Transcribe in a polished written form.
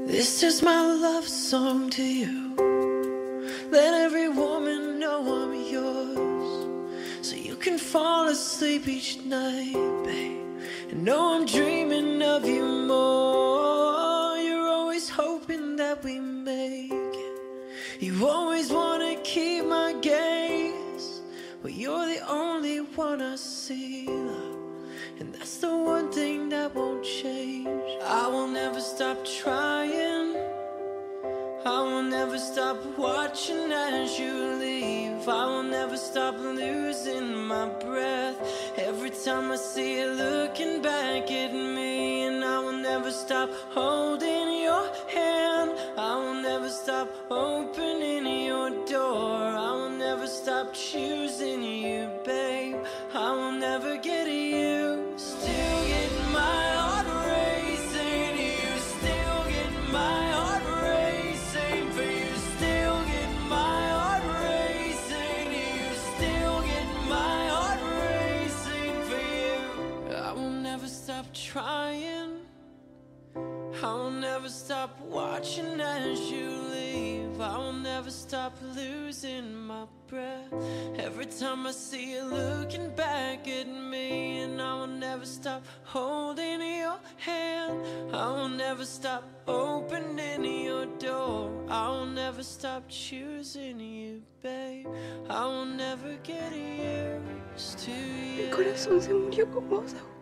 This is my love song to you. Let every woman know I'm yours, so you can fall asleep each night, babe, and know I'm dreaming of you more. You're always hoping that we make it. You always wanna keep my gaze. Well, you're the only one I see, love, and that's the one thing that won't change. I will never stop trying. I will never stop watching as you leave. I will never stop losing my breath every time I see you looking back at me. And I will never stop holding your hand. I will never stop opening your door. I will never stop choosing you, babe. I will never get used to getting my heart racing. You still get my heart racing. For you still get my heart racing. You still get my heart racing for you. I will never stop trying. I will never stop watching as you leave. I will never stop losing my breath every time I see you looking back at me. And I will never stop holding your hand. I will never stop opening your door. I will never stop choosing you, babe. I will never get used to you. Mi corazón se murió como Saúl.